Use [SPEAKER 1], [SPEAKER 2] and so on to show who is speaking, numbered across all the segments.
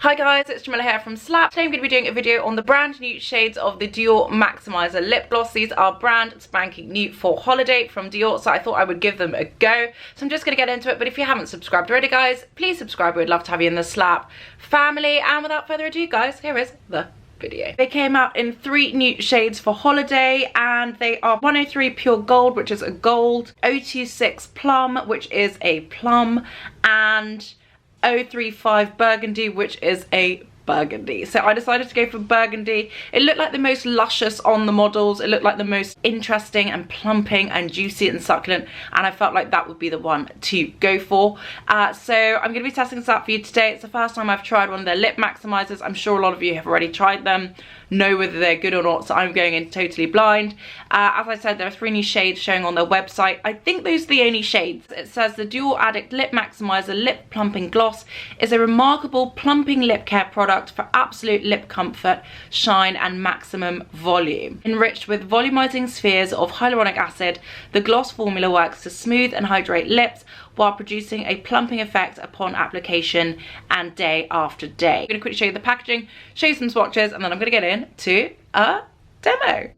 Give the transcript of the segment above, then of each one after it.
[SPEAKER 1] Hi guys, it's Jamila here from Slapp. Today I'm going to be doing a video on the brand new shades of the Dior Maximizer lip gloss. These are brand spanking new for holiday from Dior, so I thought I would give them a go. So I'm just going to get into it, but if you haven't subscribed already guys, please subscribe. We'd love to have you in the Slapp family. And without further ado guys, here is the video. They came out in 3 new shades for holiday, and they are 103 Pure Gold, which is a gold, 026 Plum, which is a plum, and 035 Burgundy, which is a burgundy. So I decided to go for burgundy. It looked like the most luscious on the models. It looked like the most interesting and plumping and juicy and succulent, and I felt like that would be the one to go for. So I'm going to be testing this out for you today. It's the first time I've tried one of their lip maximizers. I'm sure a lot of you have already tried them, know whether they're good or not, so I'm going in totally blind. As I said, there are 3 new shades showing on their website. I think those are the only shades. It says the Dior Addict Lip Maximizer Lip Plumping Gloss is a remarkable plumping lip care product for absolute lip comfort, shine and maximum volume. Enriched with volumizing spheres of hyaluronic acid, the gloss formula works to smooth and hydrate lips while producing a plumping effect upon application and day after day. I'm going to quickly show you the packaging, show you some swatches, and then I'm going to get into a demo.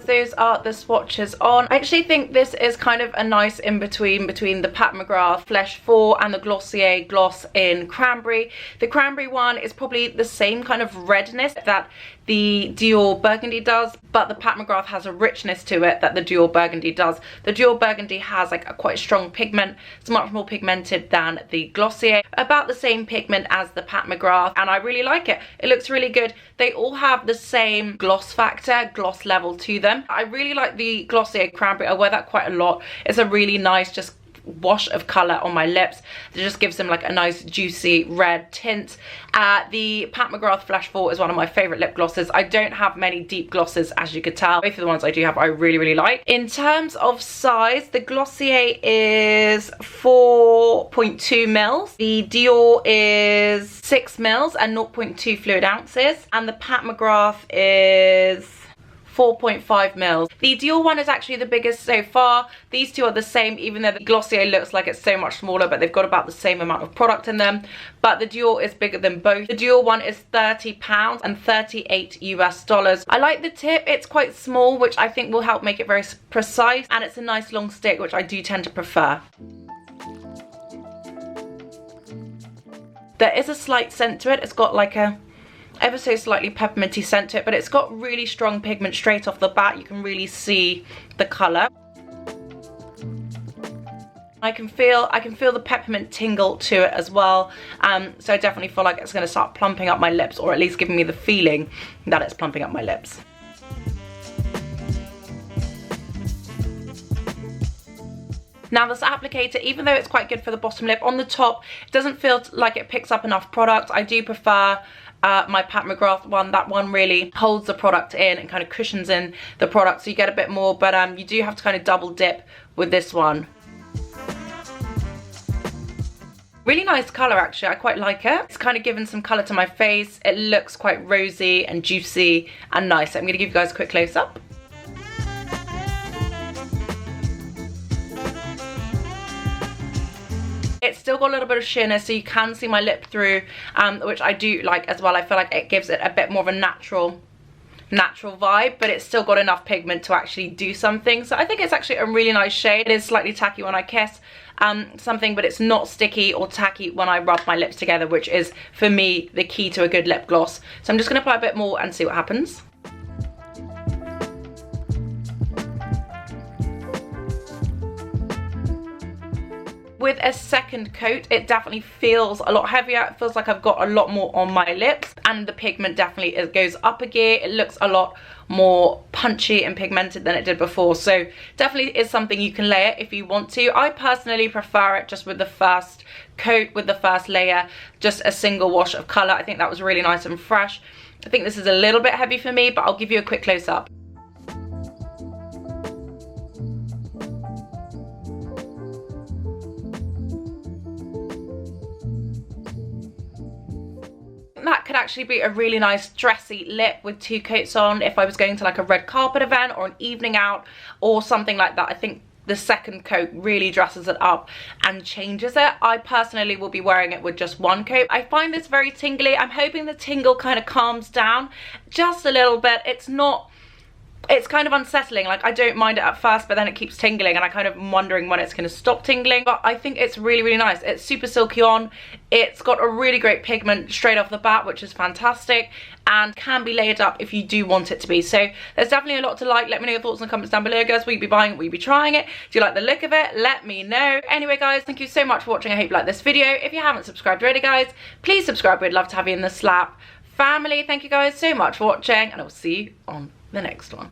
[SPEAKER 1] Those are the swatches on. I actually think this is kind of a nice in-between between the Pat McGrath Flesh 4 and the Glossier Gloss in Cranberry. The Cranberry one is probably the same kind of redness that the Dior Burgundy does, but the Pat McGrath has a richness to it that the Dior Burgundy does. The Dior Burgundy has like a quite strong pigment. It's much more pigmented than the Glossier. About the same pigment as the Pat McGrath, and I really like it. It looks really good. They all have the same gloss factor, gloss level to them. I really like the Glossier Cranberry. I wear that quite a lot. It's a really nice just wash of colour on my lips. It just gives them like a nice juicy red tint. The Pat McGrath Flesh 4 is one of my favourite lip glosses. I don't have many deep glosses, as you could tell. Both of the ones I do have I really like. In terms of size, the Glossier is 4.2 mils. The Dior is 6 mils and 0.2 fluid ounces. And the Pat McGrath is 4.5 mils. The Dior one is actually the biggest so far. These two are the same, even though the Glossier looks like it's so much smaller, but they've got about the same amount of product in them. But the Dior is bigger than both. The Dior one is £30 and $38 US. I like the tip. It's quite small, which I think will help make it very precise, and it's a nice long stick, which I do tend to prefer. There is a slight scent to it. It's got like a ever so slightly pepperminty scent to it, but it's got really strong pigment straight off the bat. You can really see the colour. I can feel the peppermint tingle to it as well, so I definitely feel like it's going to start plumping up my lips, or at least giving me the feeling that it's plumping up my lips. Now this applicator, even though it's quite good for the bottom lip, on the top it doesn't feel like it picks up enough product. I do prefer my Pat McGrath one. That one really holds the product in and kind of cushions in the product, so you get a bit more, but you do have to kind of double dip with this one. Really nice colour actually, I quite like it. It's kind of given some colour to my face. It looks quite rosy and juicy and nice. I'm going to give you guys a quick close up. It's still got a little bit of sheerness, so you can see my lip through, which I do like as well. I feel like it gives it a bit more of a natural vibe, but it's still got enough pigment to actually do something. So I think it's actually a really nice shade. It is slightly tacky when I kiss something, but it's not sticky or tacky when I rub my lips together, which is for me the key to a good lip gloss. So I'm just going to apply a bit more and see what happens. With a second coat, it definitely feels a lot heavier. It feels like I've got a lot more on my lips, and the pigment definitely goes up a gear. It looks a lot more punchy and pigmented than it did before, so definitely is something you can layer if you want to. I personally prefer it just with the first coat, with the first layer, just a single wash of colour. I think that was really nice and fresh. I think this is a little bit heavy for me, but I'll give you a quick close-up. That could actually be a really nice dressy lip with 2 coats on if I was going to like a red carpet event or an evening out or something like that. I think the second coat really dresses it up and changes it. I personally will be wearing it with just 1 coat. I find this very tingly. I'm hoping the tingle kind of calms down just a little bit. It's kind of unsettling. Like, I don't mind it at first, but then it keeps tingling and I kind of am wondering when it's going to stop tingling. But I think it's really, really nice. It's super silky on. It's got a really great pigment straight off the bat, which is fantastic, and can be layered up if you do want it to be. So there's definitely a lot to like. Let me know your thoughts in the comments down below, guys. Will you be buying it? Will you be trying it? Do you like the look of it? Let me know. Anyway, guys, thank you so much for watching. I hope you like this video. If you haven't subscribed already, guys, please subscribe. We'd love to have you in the Slapp family. Thank you guys so much for watching, and I'll see you on the next one.